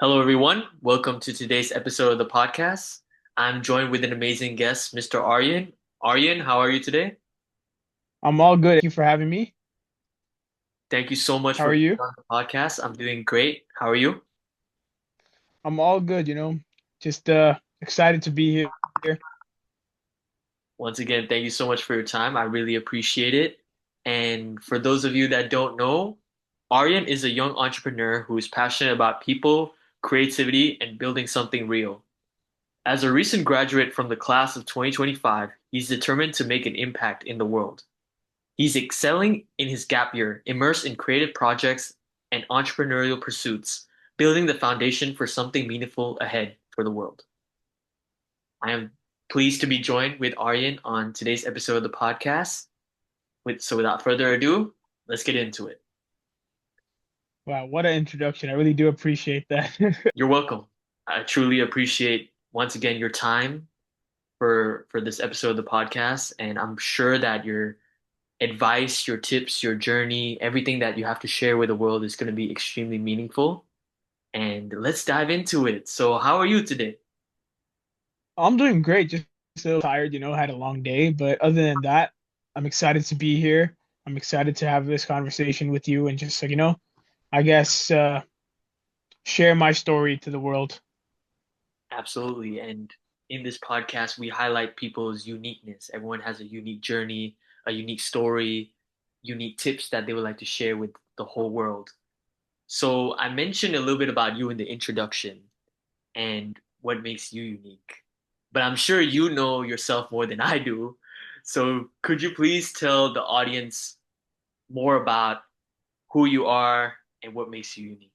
Hello, everyone. Welcome to today's episode of the podcast. I'm joined with an amazing guest, Mr. Aryan. Aryan, how are you today? I'm all good. Thank you for having me. Thank you so much How for are being you? on the podcast. I'm doing great. How are you? I'm all good, just excited to be here. Once again, thank you so much for your time. I really appreciate it. And for those of you that don't know, Aryan is a young entrepreneur who is passionate about people, creativity, and building something real. As a recent graduate from the class of 2025, he's determined to make an impact in the world. He's excelling in his gap year, immersed in creative projects and entrepreneurial pursuits, building the foundation for something meaningful ahead for the world. I am pleased to be joined with Aryan on today's episode of the podcast. So without further ado, let's get into it. Wow, what an introduction. I really do appreciate that. You're welcome. I truly appreciate once again your time for this episode of the podcast, and I'm sure that your advice, your tips, your journey, everything that you have to share with the world is going to be extremely meaningful. And let's dive into it. So, how are you today? I'm doing great, just a little tired, had a long day, but other than that, I'm excited to be here. I'm excited to have this conversation with you and just I guess share my story to the world. Absolutely. And in this podcast, we highlight people's uniqueness. Everyone has a unique journey, a unique story, unique tips that they would like to share with the whole world. So, I mentioned a little bit about you in the introduction and what makes you unique. But I'm sure you know yourself more than I do. So, could you please tell the audience more about who you are and what makes you unique?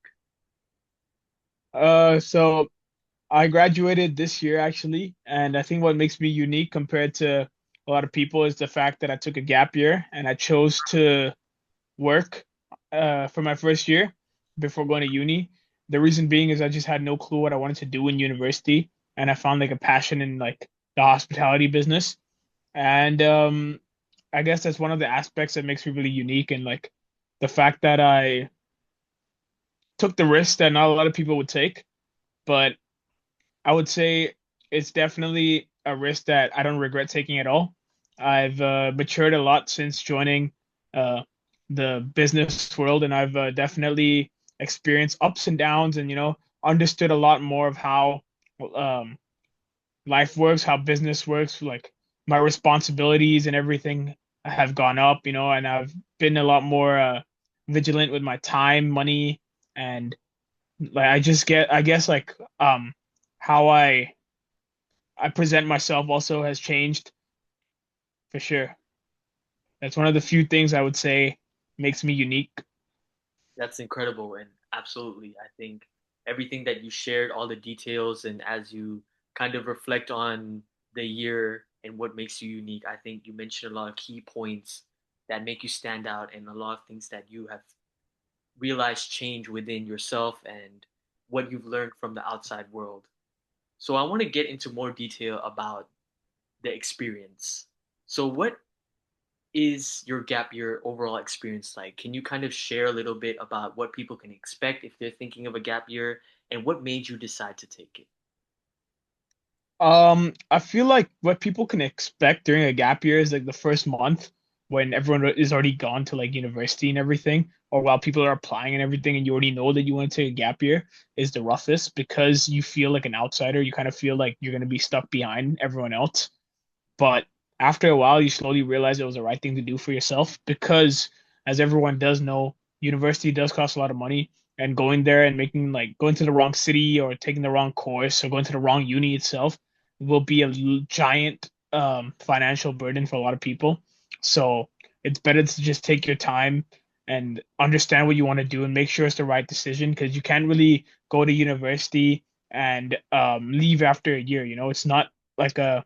So I graduated this year actually, and I think what makes me unique compared to a lot of people is the fact that I took a gap year and I chose to work for my first year before going to uni. The reason being is I just had no clue what I wanted to do in university, and I found like a passion in like the hospitality business. And I guess that's one of the aspects that makes me really unique, and like the fact that I took the risk that not a lot of people would take. But I would say it's definitely a risk that I don't regret taking at all. I've matured a lot since joining uh, the business world, and I've definitely experienced ups and downs, and understood a lot more of how um, life works, how business works. Like my responsibilities and everything have gone up, and I've been a lot more vigilant with my time, money, and like I guess like how I present myself also has changed for sure. That's one of the few things I would say makes me unique. That's incredible. And absolutely, I think everything that you shared, all the details, and as you kind of reflect on the year and what makes you unique, I think you mentioned a lot of key points that make you stand out and a lot of things that you have realized change within yourself and what you've learned from the outside world. So I want to get into more detail about the experience. So what is your gap year overall experience like? Can you kind of share a little bit about what people can expect if they're thinking of a gap year and what made you decide to take it? I feel like what people can expect during a gap year is like the first month when everyone is already gone to like university and everything, or while people are applying and everything, and you already know that you want to take a gap year is the roughest because you feel like an outsider. You kind of feel like you're gonna be stuck behind everyone else. But after a while, you slowly realize it was the right thing to do for yourself because, as everyone does know, university does cost a lot of money. And going there and making like going to the wrong city or taking the wrong course or going to the wrong uni itself will be a giant financial burden for a lot of people. So it's better to just take your time and understand what you want to do and make sure it's the right decision because you can't really go to university and leave after a year. It's not like a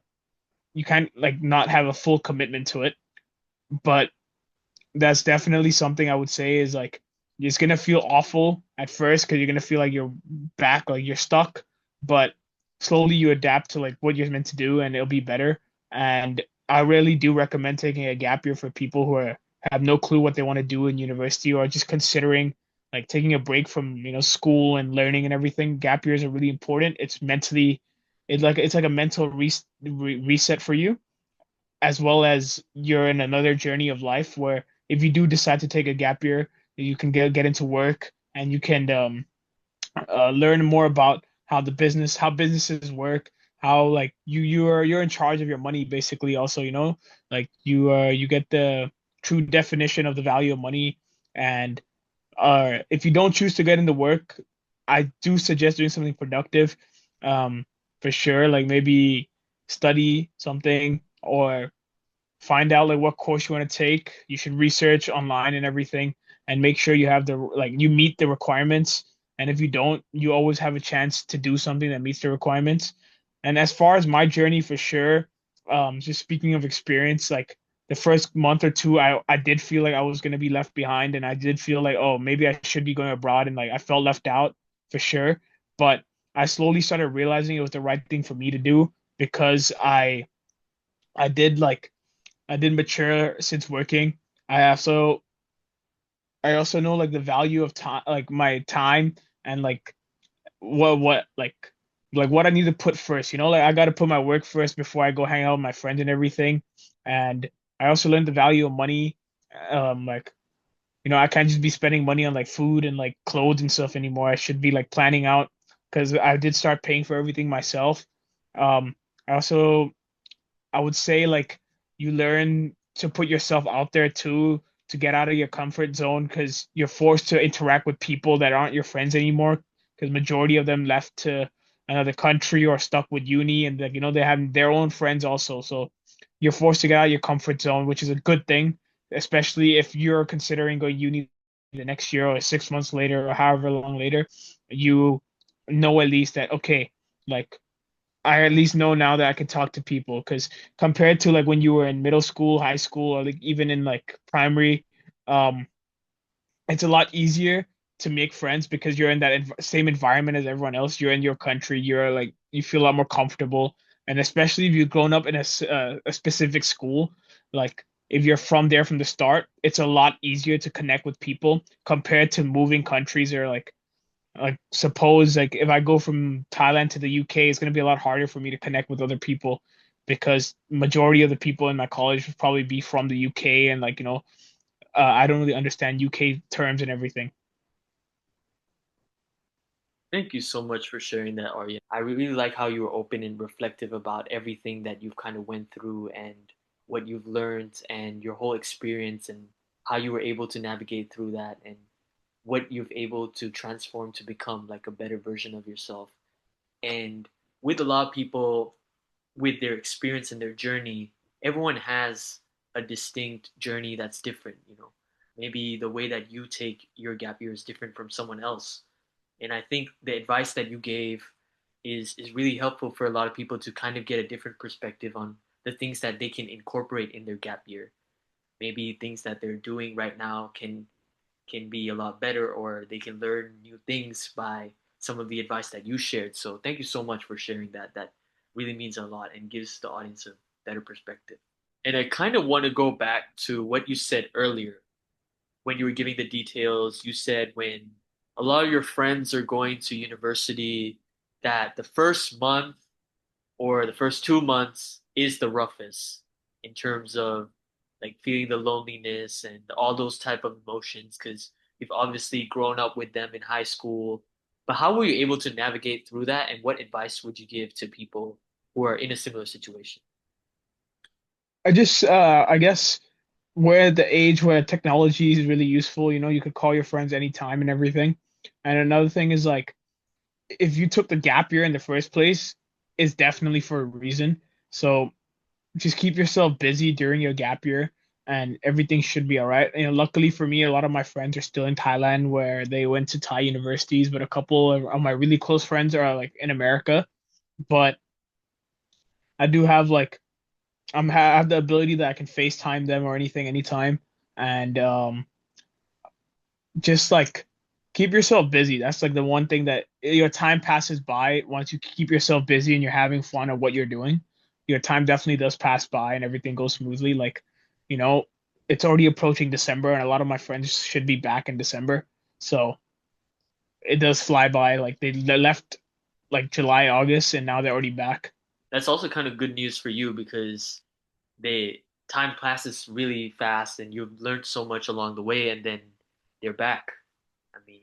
you can't like not have a full commitment to it. But that's definitely something I would say is like it's gonna feel awful at first because you're gonna feel like you're back, like you're stuck, but slowly you adapt to like what you're meant to do and it'll be better. And I really do recommend taking a gap year for people who have no clue what they want to do in university or just considering like taking a break from, school and learning and everything. Gap years are really important. It's like a mental reset for you, as well as you're in another journey of life where if you do decide to take a gap year, you can get into work and you can learn more about how businesses work, how like you're in charge of your money basically. Also, like you get the true definition of the value of money. And if you don't choose to get into work, I do suggest doing something productive, um, for sure. Like maybe study something or find out like what course you want to take. You should research online and everything and make sure you have you meet the requirements. And if you don't, you always have a chance to do something that meets the requirements. And as far as my journey, for sure, just speaking of experience, like the first month or two, I did feel like I was gonna be left behind, and I did feel like, oh, maybe I should be going abroad, and like I felt left out for sure. But I slowly started realizing it was the right thing for me to do because I did like I did mature since working. I also I also know like the value of time, like my time, and like what like what I need to put first. Like I got to put my work first before I go hang out with my friends and everything. And I also learned the value of money. Like I can't just be spending money on like food and like clothes and stuff anymore. I should be like planning out because I did start paying for everything myself. I also I would say like you learn to put yourself out there too, to get out of your comfort zone because you're forced to interact with people that aren't your friends anymore because majority of them left to another country or stuck with uni, and like they have their own friends also. So you're forced to get out of your comfort zone, which is a good thing, especially if you're considering going uni the next year or 6 months later or however long later. You know at least that okay, like I at least know now that I can talk to people because compared to like when you were in middle school, high school, or like even in like primary, um, it's a lot easier to make friends because you're in that same environment as everyone else. You're in your country. You're like you feel a lot more comfortable, and especially if you've grown up in a specific school, like if you're from there from the start, it's a lot easier to connect with people compared to moving countries or like suppose like if I go from Thailand to the UK, it's gonna be a lot harder for me to connect with other people because majority of the people in my college would probably be from the UK, and like I don't really understand UK terms and everything. Thank you so much for sharing that, Aryan. I really like how you were open and reflective about everything that you've kind of went through and what you've learned and your whole experience and how you were able to navigate through that and what you've able to transform to become like a better version of yourself. And with a lot of people, with their experience and their journey, everyone has a distinct journey that's different, you know. Maybe the way that you take your gap year is different from someone else. And I think the advice that you gave is really helpful for a lot of people to kind of get a different perspective on the things that they can incorporate in their gap year. Maybe things that they're doing right now can be a lot better, or they can learn new things by some of the advice that you shared. So thank you so much for sharing that. That really means a lot and gives the audience a better perspective. And I kind of want to go back to what you said earlier when you were giving the details. You said when a lot of your friends are going to university, that the first month or the first 2 months is the roughest in terms of like feeling the loneliness and all those type of emotions because you've obviously grown up with them in high school. But how were you able to navigate through that, and what advice would you give to people who are in a similar situation? I guess we're at the age where technology is really useful. You could call your friends anytime and everything. And another thing is like if you took the gap year in the first place, it's definitely for a reason. So just keep yourself busy during your gap year and everything should be all right. Luckily for me, a lot of my friends are still in Thailand where they went to Thai universities, but a couple of my really close friends are like in America. But I do have like I have the ability that I can FaceTime them or anything anytime. And just like keep yourself busy. That's like the one thing that your time passes by once you keep yourself busy and you're having fun at what you're doing. Your time definitely does pass by and you goes smoothly. Like, you know, it's already approaching December and a lot of my friends should be back in December. So it does fly by. Like they left like July, August, and now they're already back. That's also kind of good news for you because they time passes really fast and you've learned so much along the way and then they're back. I mean,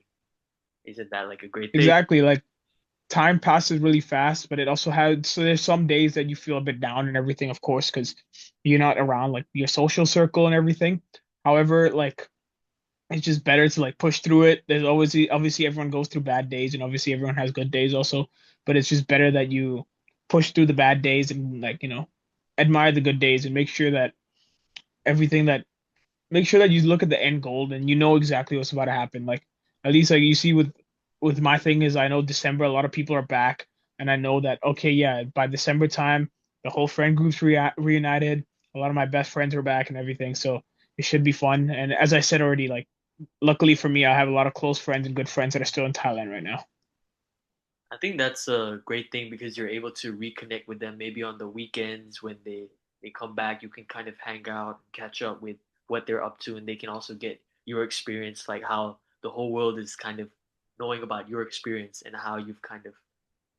isn't that like a great thing? Exactly. Like time passes really fast, but it also has so there's some days that you feel a bit down and everything, of course, because you're not around like your social circle and everything. However, like it's just better to like push through it. There's always obviously everyone goes through bad days and obviously everyone has good days also, but it's just better that you push through the bad days and like, admire the good days and everything that make sure that you look at the end goal and you know exactly what's about to happen. Like at least like you see with my thing is I know December a lot of people are back and I know that okay, yeah, by December time the whole friend group's reunited. A lot of my best friends are back and everything, so it should be fun. And as I said already, like luckily for me, I have a lot of close friends and good friends that are still in Thailand right now. I think that's a great thing because you're able to reconnect with them maybe on the weekends when they come back. You can kind of hang out and catch up with what they're up to, and they can also get your experience, like how the whole world is kind of knowing about your experience and how you've kind of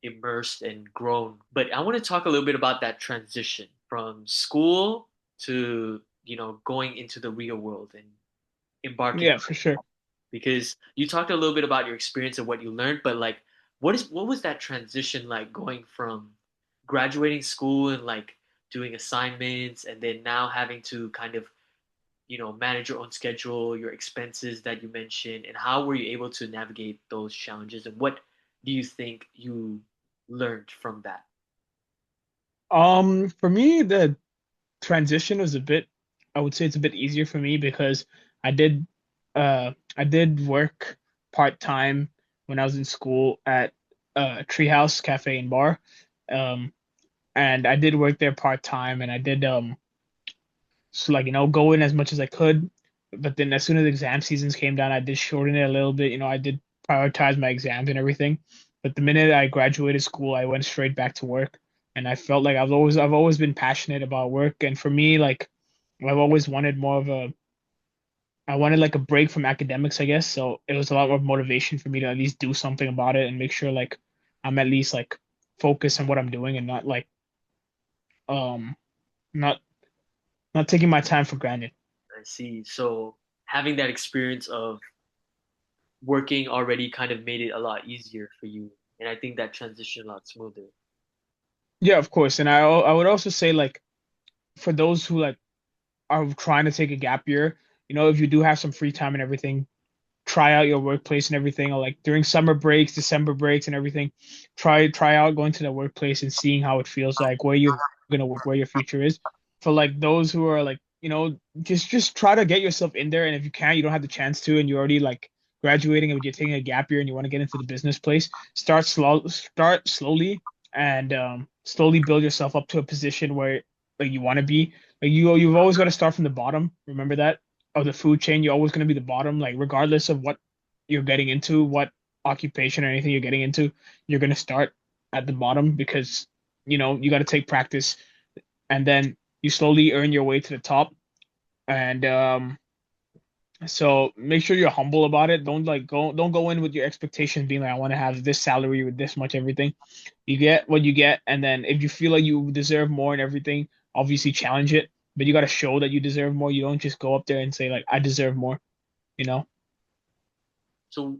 immersed and grown. But I want to talk a little bit about that transition from school to, going into the real world and embarking Yeah, on for it. sure. Because you talked a little bit about your experience and what you learned, but like what was that transition like going from graduating school and like doing assignments and then now having to kind of, manage your own schedule, your expenses that you mentioned, and how were you able to navigate those challenges and what do you think you learned from that? For me, the transition was a bit, I would say it's a bit easier for me because I did, I did work part time when I was in school at Treehouse Cafe and Bar, um, and I did work there part time, and I did so like go in as much as I could, but then as soon as exam seasons came down, I did shorten it a little bit. I did prioritize my exams and everything. But the minute I graduated school, I went straight back to work, and I felt like I've always been passionate about work, and for me, like I've always wanted more of a I wanted like a break from academics, I guess. So it was a lot more motivation for me to at least do something about it and make sure like I'm at least like focused on what I'm doing and not like um not not taking my time for granted. I see. So having that experience of working already kind of made it a lot easier for you. And I think that transition a lot smoother. Yeah, of course. And I would also say like for those who like are trying to take a gap year, if you do have some free time and everything, try out your workplace and everything, or like during summer breaks, December breaks and everything, try out going to the workplace and seeing how it feels like where you're gonna work, where your future is. For like those who are like, just try to get yourself in there. And if you can't, you don't have the chance to, and you're already like graduating and you're taking a gap year and you want to get into the business place, start slowly and slowly build yourself up to a position where like you want to be. Like you've always got to start from the bottom. Remember that of the food chain, you're always going to be the bottom. Like regardless of what you're getting into, what occupation or anything you're getting into, you're going to start at the bottom because you got to take practice and then you slowly earn your way to the top. And so make sure you're humble about it. Don't go in with your expectations being like I want to have this salary with this much everything. You get what you get, and then if you feel like you deserve more and everything, obviously challenge it. But you got to show that you deserve more. You don't just go up there and say like I deserve more. You know? So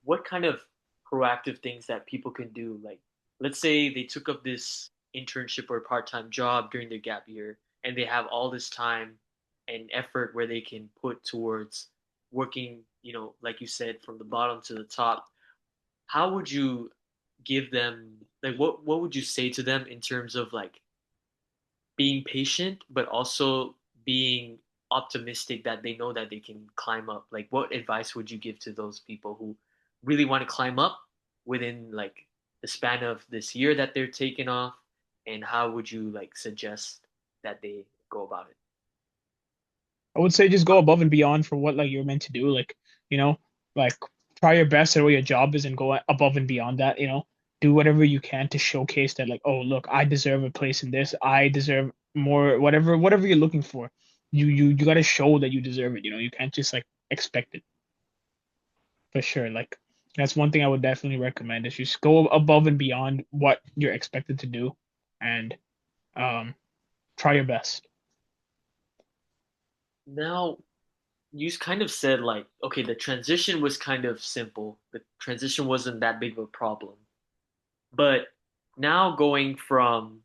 what kind of proactive things that people can do? Like, let's say they took up this internship or part-time job during their gap year and they have all this time and effort where they can put towards working, like you said, from the bottom to the top. How would you give them, like, what would you say to them in terms of like being patient, but also being optimistic that they know that they can climb up? Like, what advice would you give to those people who really want to climb up within like the span of this year that they're taking off? And how would you like suggest that they go about it? I would say just go above and beyond for what like you're meant to do. Like, you know, like try your best at what your job is and go above and beyond that, Do whatever you can to showcase that like, oh, look, I deserve a place in this. I deserve more, whatever you're looking for. You got to show that you deserve it, You can't just like expect it for sure. Like That's one thing I would definitely recommend is just go above and beyond what you're expected to do and um, try your best. Now, you kind of said like, okay, the transition was kind of simple. The transition wasn't that big of a problem. But now going from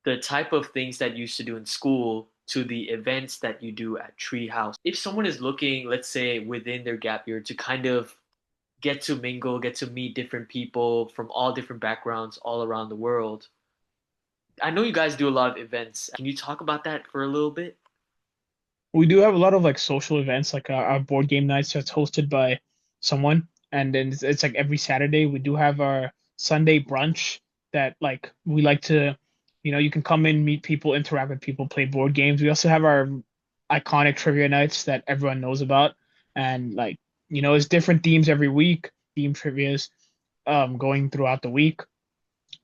the type of things that you used to do in school to the events that you do at Treehouse. If someone is looking, let's say within their gap year to kind of get to mingle, get to meet different people from all different backgrounds all around the world. I know you guys do a lot of events. Can you talk about that for a little bit? We do have a lot of like social events, like our board game nights that's hosted by someone, and then it's like every Saturday we do have our Sunday brunch that like we like to, you can come in, meet people, interact with people, play board games. We also have our iconic trivia nights that everyone knows about, and like it's different themes every week, theme trivias going throughout the week.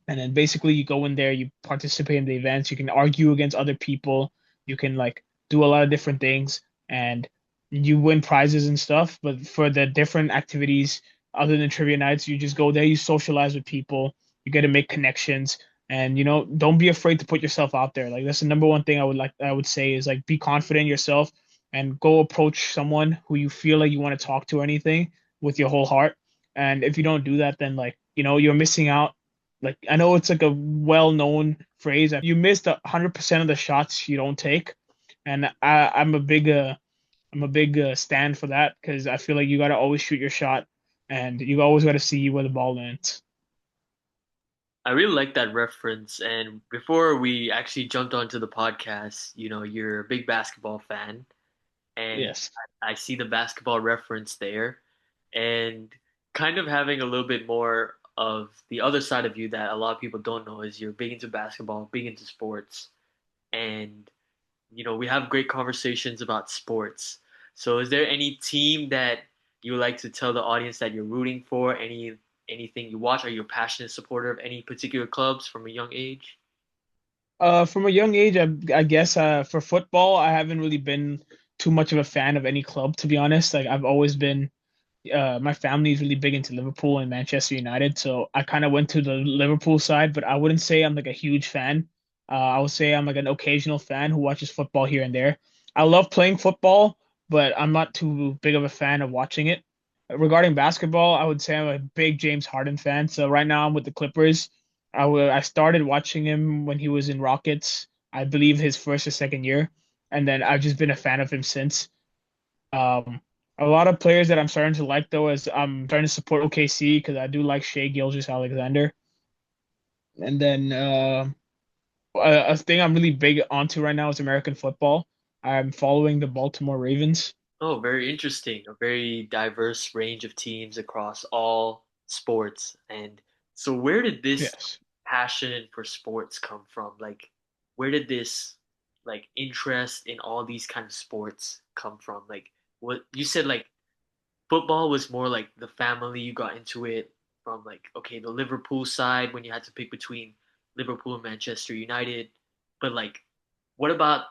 And then basically you go in there, you participate in the events, you can argue against other people, you can like do a lot of different things, and you win prizes and stuff. But for the different activities other than trivia nights, you just go there, you socialize with people, you get to make connections, and don't be afraid to put yourself out there. Like that's the number one thing I would say is like be confident in yourself and go approach someone who you feel like you want to talk to or anything with your whole heart. And if you don't do that, then like you're missing out. Like I know it's like a well-known phrase. You missed 100% of the shots you don't take, and I'm a big stand for that because I feel like you gotta always shoot your shot, and you always gotta see where the ball lands. I really like that reference. And before we actually jumped onto the podcast, you're a big basketball fan, and Yes. I see the basketball reference there, and kind of having a little bit more of the other side of you that a lot of people don't know is you're big into basketball, big into sports, and we have great conversations about sports. So is there any team that you would like to tell the audience that you're rooting for? Anything you watch? Are you a passionate supporter of any particular clubs from a young age? From a young age, I guess for football, I haven't really been too much of a fan of any club, to be honest. Like I've always been my family is really big into Liverpool and Manchester United, so I kind of went to the Liverpool side, but I wouldn't say I'm like a huge fan. I would say I'm like an occasional fan who watches football here and there. I love playing football, but I'm not too big of a fan of watching it. Regarding basketball, I would say I'm a big James Harden fan. So right now I'm with the Clippers. I started watching him when he was in Rockets, I believe his first or second year, and then I've just been a fan of him since. Um, a lot of players that I'm starting to like though is I'm starting to support OKC because I do like Shea Gilgeous-Alexander. And then a thing I'm really big onto right now is American football. I'm following the Baltimore Ravens. Oh, very interesting. A very diverse range of teams across all sports. And so where did this Yes. passion for sports come from? Like, where did this like interest in all these kind of sports come from? Like, what you said like football was more like the family, you got into it from like, okay, the Liverpool side when you had to pick between Liverpool and Manchester United. But like, what about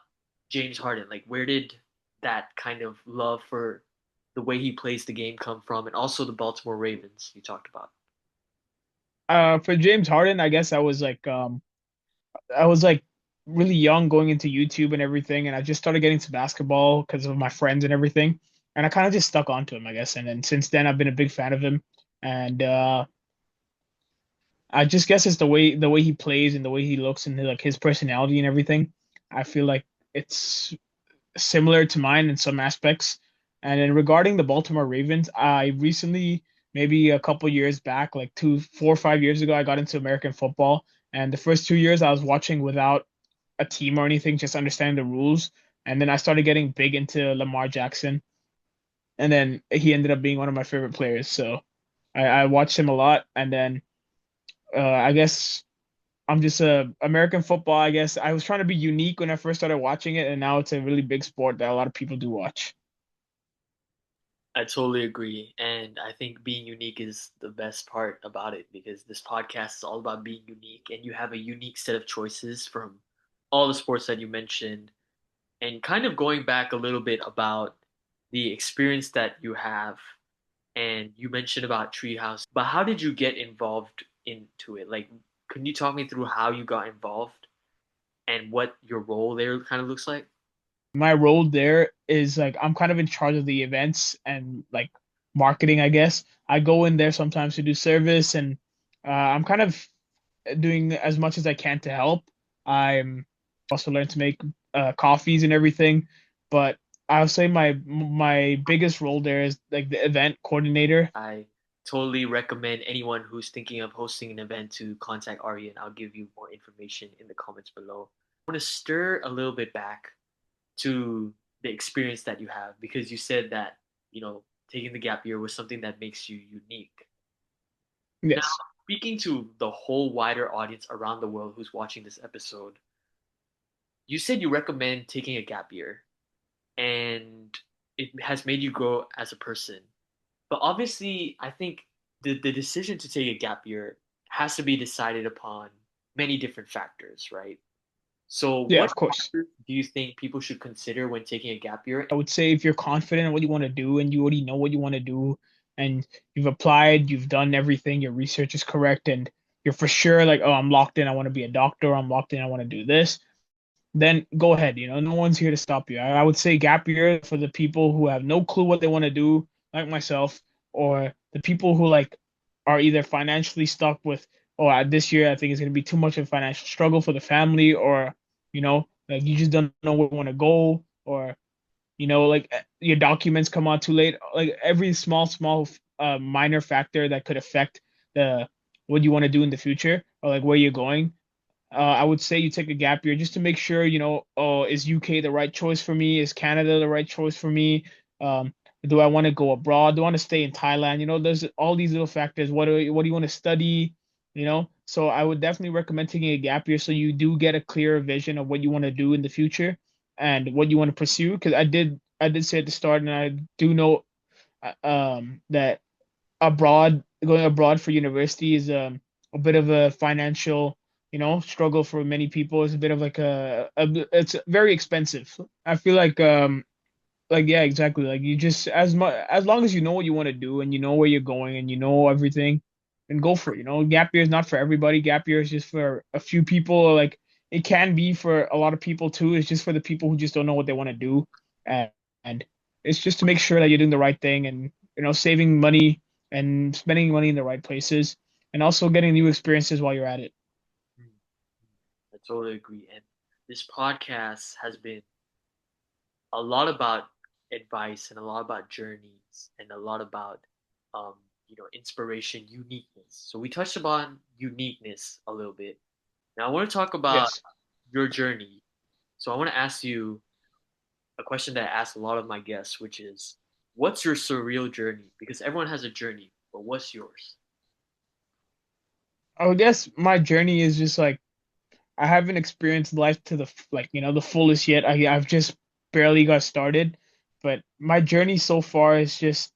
James Harden? Like, where did that kind of love for the way he plays the game come from? And also the Baltimore Ravens you talked about. For James Harden, I guess I was like really young going into YouTube and everything, and I just started getting to basketball because of my friends and everything. And I kind of just stuck onto him, I guess. And then since then I've been a big fan of him. And I just guess it's the way he plays and the way he looks and like his personality and everything. I feel like it's similar to mine in some aspects. And then regarding the Baltimore Ravens, I recently, maybe a couple years back, like 4 or 5 years ago, I got into American football. And the first 2 years I was watching without a team or anything, just understanding the rules. And then I started getting big into Lamar Jackson. And then he ended up being one of my favorite players. So I watched him a lot. And then I guess I'm just a American football. I guess I was trying to be unique when I first started watching it, and now it's a really big sport that a lot of people do watch. I totally agree. And I think being unique is the best part about it because this podcast is all about being unique and you have a unique set of choices from all the sports that you mentioned. And kind of going back a little bit about the experience that you have and you mentioned about Treehouse, but how did you get involved into it? Like, can you talk me through how you got involved and what your role there kind of looks like? My role there is like I'm kind of in charge of the events and like marketing, I guess. I go in there sometimes to do service, and I'm kind of doing as much as I can to help. I'm also learning to make coffees and everything, but I'll say my biggest role there is like the event coordinator. I totally recommend anyone who's thinking of hosting an event to contact Aryan. I'll give you more information in the comments below. I want to stir a little bit back to the experience that you have because you said that, taking the gap year was something that makes you unique. Now, Yes. speaking to the whole wider audience around the world who's watching this episode, you said you recommend taking a gap year and it has made you grow as a person. But obviously, I think the decision to take a gap year has to be decided upon many different factors, right? So, Yeah, what of course. factors do you think people should consider when taking a gap year? I would say if you're confident in what you want to do and you already know what you want to do and you've applied, you've done everything, your research is correct, and you're for sure like, oh, I'm locked in, I want to be a doctor, I'm locked in, I want to do this, then go ahead. No one's here to stop you. I would say gap year for the people who have no clue what they want to do, like myself, or the people who like are either financially stuck with, oh, this year I think it's going to be too much of a financial struggle for the family, or like you just don't know where you want to go, or like your documents come out too late. Like every small minor factor that could affect the what you want to do in the future or like where you're going. I would say you take a gap year just to make sure, oh, is UK the right choice for me? Is Canada the right choice for me? Um, do I want to go abroad? Do I want to stay in Thailand? There's all these little factors. What do you want to study? So I would definitely recommend taking a gap year so you do get a clearer vision of what you want to do in the future and what you want to pursue. Because I did say at the start, and I do know that going abroad for university is a bit of a financial, struggle for many people. It's a bit of like it's very expensive. I feel like yeah, exactly. Like you just as long as you know what you want to do and you know where you're going and you know everything, then go for it. Gap year is not for everybody. Gap year is just for a few people. Like it can be for a lot of people too. It's just for the people who just don't know what they want to do, and it's just to make sure that you're doing the right thing and saving money and spending money in the right places and also getting new experiences while you're at it. Hmm, I totally agree. And this podcast has been a lot about advice and a lot about journeys and a lot about um, inspiration, uniqueness. So we touched upon uniqueness a little bit. Now I want to talk about Yes. your journey. So I want to ask you a question that I ask a lot of my guests, which is, what's your surreal journey? Because everyone has a journey, but what's yours? I guess my journey is just like I haven't experienced life to the fullest yet. I've just barely got started, but my journey so far is just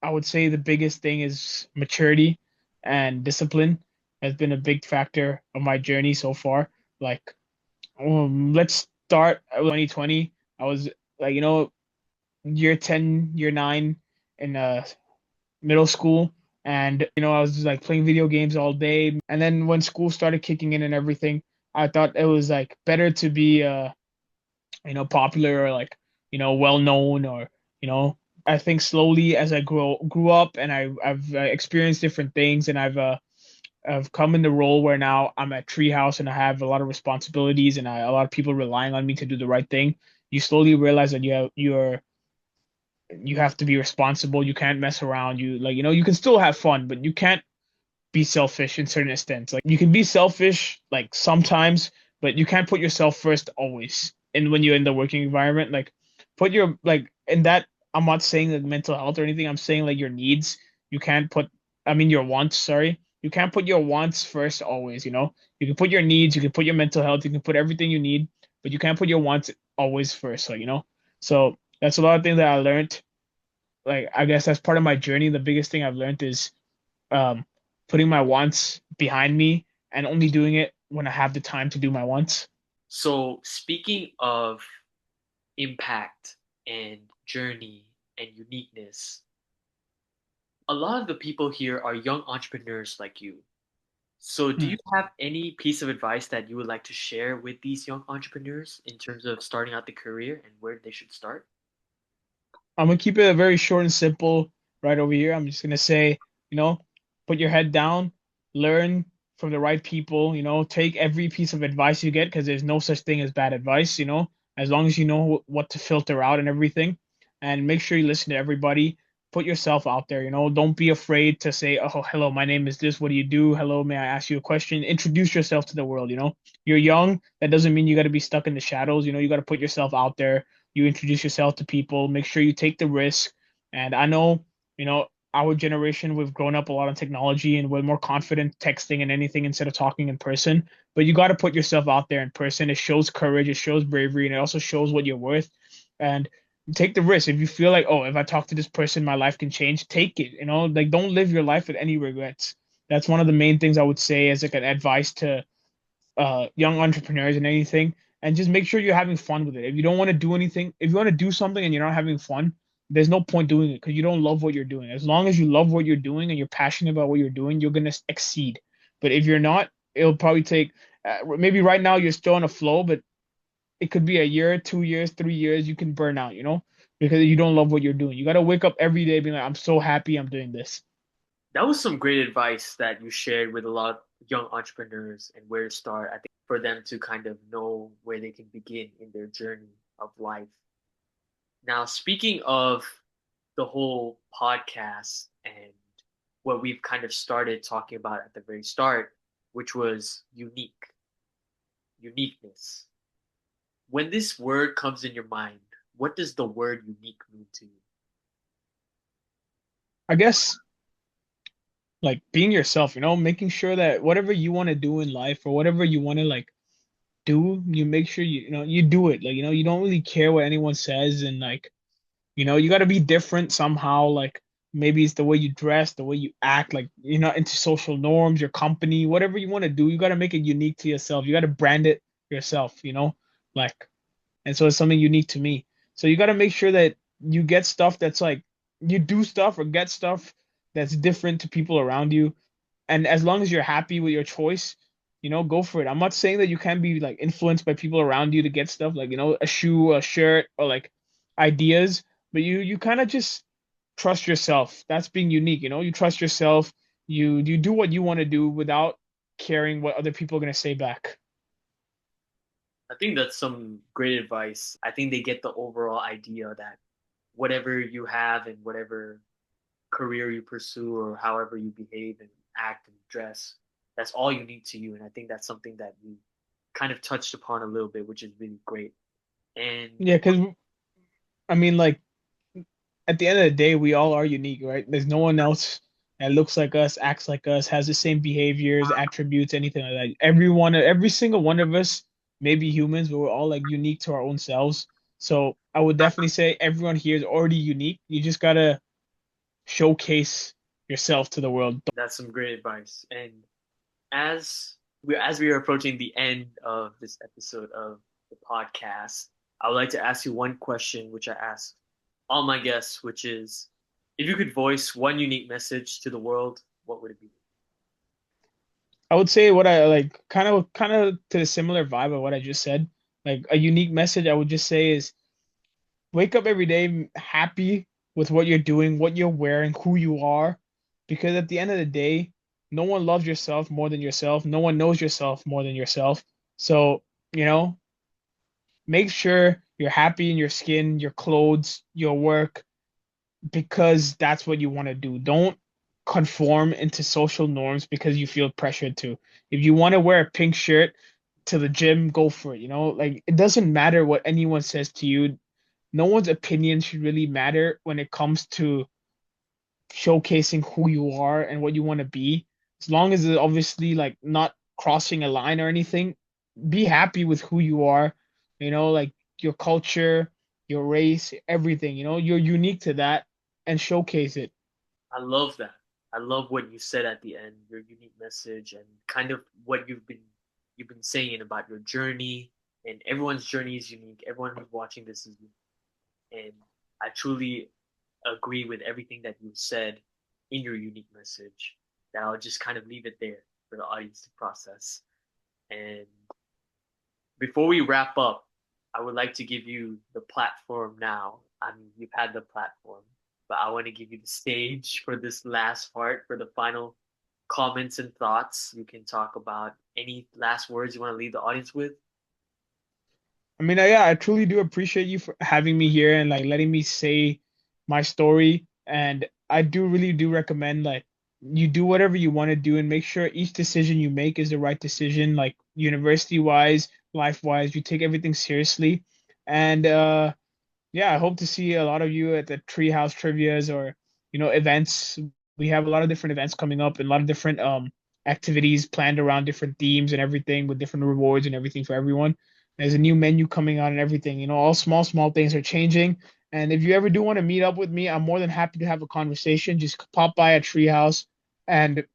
I would say the biggest thing is maturity and discipline has been a big factor of my journey so far. Like, let's start with 2020. I was like, year 10, year 9 in middle school, and I was like playing video games all day. And then when school started kicking in and everything, I thought it was like better to be popular or like well known, or you know I think slowly as I grew up and I've experienced different things, and I've come in the role where now I'm at Treehouse and I have a lot of responsibilities, and a lot of people relying on me to do the right thing. You slowly realize that you have to be responsible. You can't mess around. You can still have fun, but you can't be selfish in certain extents. Like you can be selfish like sometimes, but you can't put yourself first always. And when you're in the working environment, like put your like in that I'm not saying like mental health or anything. I'm saying like your needs. You can't put I mean your wants, sorry. You can't put your wants first always. You can put your needs, you can put your mental health, you can put everything you need, but you can't put your wants always first, like. So that's a lot of things that I learned. Like I guess that's part of my journey. The biggest thing I've learned is um, putting my wants behind me and only doing it when I have the time to do my wants. So speaking of impact and journey and uniqueness, a lot of the people here are young entrepreneurs like you. So, do Hmm. you have any piece of advice that you would like to share with these young entrepreneurs in terms of starting out the career and where they should start? I'm gonna keep it very short and simple right over here. I'm just gonna say, you know, put your head down, learn from the right people, take every piece of advice you get because there's no such thing as bad advice, as long as you know what to filter out and everything. And make sure you listen to everybody. Put yourself out there, don't be afraid to say, oh, hello, my name is this. What do you do? Hello, may I ask you a question? Introduce yourself to the world. You're young. That doesn't mean you got to be stuck in the shadows. You got to put yourself out there. You introduce yourself to people, make sure you take the risk. And I know, our generation, we've grown up a lot on technology and we're more confident texting and anything instead of talking in person. But you got to put yourself out there in person. It shows courage, it shows bravery, and it also shows what you're worth. And take the risk. If you feel like, oh, if I talk to this person, my life can change, take it. Like don't live your life with any regrets. That's one of the main things I would say as like an advice to young entrepreneurs and anything, and just make sure you're having fun with it. If you don't want to do anything, if you want to do something and you're not having fun, there's no point doing it because you don't love what you're doing. As long as you love what you're doing and you're passionate about what you're doing, you're gonna exceed. But if you're not, it'll probably take maybe right now you're still in a flow, but it could be a year, 2 years, 3 years, you can burn out, because you don't love what you're doing. You got to wake up every day being like, I'm so happy I'm doing this. That was some great advice that you shared with a lot of young entrepreneurs and where to start. I think for them to kind of know where they can begin in their journey of life. Now, speaking of the whole podcast and what we've kind of started talking about at the very start, which was uniqueness. When this word comes in your mind, what does the word unique mean to you? I guess like being yourself, making sure that whatever you want to do in life or whatever you want to like do, you make sure you do it. Like, you don't really care what anyone says, and like, you got to be different somehow. Like maybe it's the way you dress, the way you act, like you're not into social norms, your company, whatever you want to do, you got to make it unique to yourself. You got to brand it yourself. Like, and so it's something unique to me. So you got to make sure that you get stuff that's like you do stuff or get stuff that's different to people around you, and as long as you're happy with your choice, go for it. I'm not saying that you can be like influenced by people around you to get stuff like, a shoe, a shirt, or like ideas, but you kind of just trust yourself. That's being unique, you trust yourself. You do what you want to do without caring what other people are going to say back. I think that's some great advice. I think they get the overall idea that whatever you have and whatever career you pursue or however you behave and act and dress, that's all unique to you. And I think that's something that you kind of touched upon a little bit, which is really great. And Yeah, because I mean, like at the end of the day, we all are unique, right? There's no one else that looks like us, acts like us, has the same behaviors, attributes, anything like that. Everyone, every single one of us may be humans, but we're all like unique to our own selves. So I would definitely say everyone here is already unique. You just gotta showcase yourself to the world. that's some great advice. And as we are approaching the end of this episode of the podcast, I would like to ask you one question, which I ask all my guests, which is, if you could voice one unique message to the world, what would it be? I would say what I like, kind of to the similar vibe of what I just said. Like a unique message, I would just say is wake up every day happy with what you're doing, what you're wearing, who you are, because at the end of the day, no one loves yourself more than yourself. No one knows yourself more than yourself. So, make sure you're happy in your skin, your clothes, your work, because that's what you want to do. Don't conform into social norms because you feel pressured to. If you want to wear a pink shirt to the gym, go for it. Like it doesn't matter what anyone says to you. No one's opinion should really matter when it comes to showcasing who you are and what you want to be. As long as it's obviously like not crossing a line or anything, be happy with who you are, like your culture, your race, everything, you're unique to that and showcase it. I love that. I love what you said at the end, your unique message and kind of what you've been saying about your journey. And everyone's journey is unique. Everyone who's watching this is unique. And I truly agree with everything that you said. in your unique message that I'll just kind of leave it there for the audience to process. And before we wrap up, I would like to give you the platform now. I mean, you've had the platform, but I want to give you the stage for this last part, for the final comments and thoughts. You can talk about any last words you want to leave the audience with. I mean, yeah, I truly do appreciate you for having me here and like letting me say my story. And I do really do recommend like you do whatever you want to do and make sure each decision you make is the right decision, like university wise, life wise. You take everything seriously. And yeah, I hope to see a lot of you at the Treehouse trivias or events. We have a lot of different events coming up and a lot of different activities planned around different themes and everything with different rewards and everything for everyone. There's a new menu coming out and everything. All small things are changing. And if you ever do want to meet up with me, I'm more than happy to have a conversation. Just pop by a Treehouse, and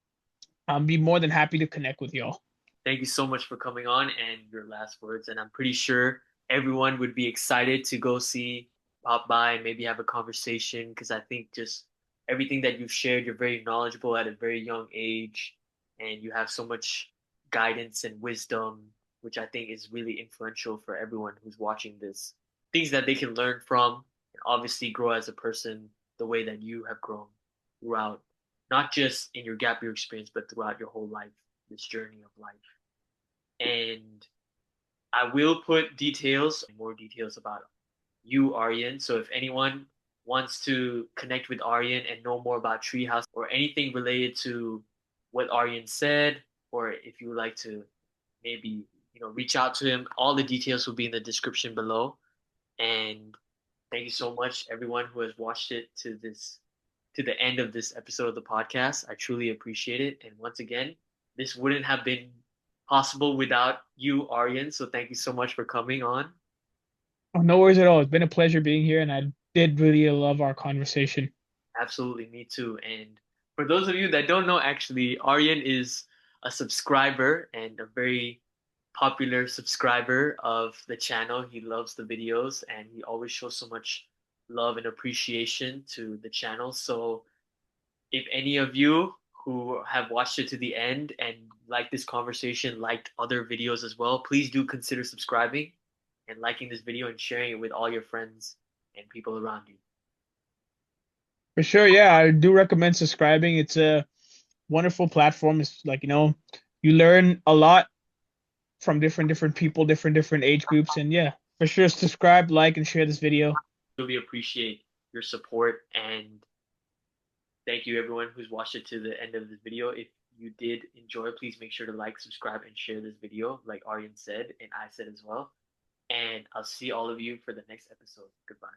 I'll be more than happy to connect with y'all. Thank you so much for coming on and your last words. And I'm pretty sure everyone would be excited to go see, pop by, and maybe have a conversation because I think just everything that you've shared, you're very knowledgeable at a very young age, and you have so much guidance and wisdom, which I think is really influential for everyone who's watching this. Things that they can learn from and obviously grow as a person the way that you have grown throughout, not just in your gap year experience, but throughout your whole life, this journey of life. And I will put details, more details about you, Aryan. So if anyone wants to connect with Aryan and know more about Treehouse or anything related to what Aryan said, or if you would like to maybe reach out to him, all the details will be in the description below. And thank you so much, everyone who has watched it to the end of this episode of the podcast. I truly appreciate it. And once again, this wouldn't have been possible without you, Aryan. So thank you so much for coming on. Oh, no worries at all. It's been a pleasure being here, and I did really love our conversation. Absolutely, me too. And for those of you that don't know, actually, Aryan is a subscriber and a very popular subscriber of the channel. He loves the videos and he always shows so much love and appreciation to the channel. So if any of you who have watched it to the end and like this conversation, liked other videos as well, please do consider subscribing and liking this video and sharing it with all your friends and people around you. For sure, yeah, I do recommend subscribing. It's a wonderful platform. It's like, you learn a lot from different people, different age groups, and yeah, for sure, subscribe, like, and share this video. Really appreciate your support and thank you everyone who's watched it to the end of this video. If you did enjoy, please make sure to like, subscribe, and share this video, like Aryan said and I said as well. And I'll see all of you for the next episode. Goodbye.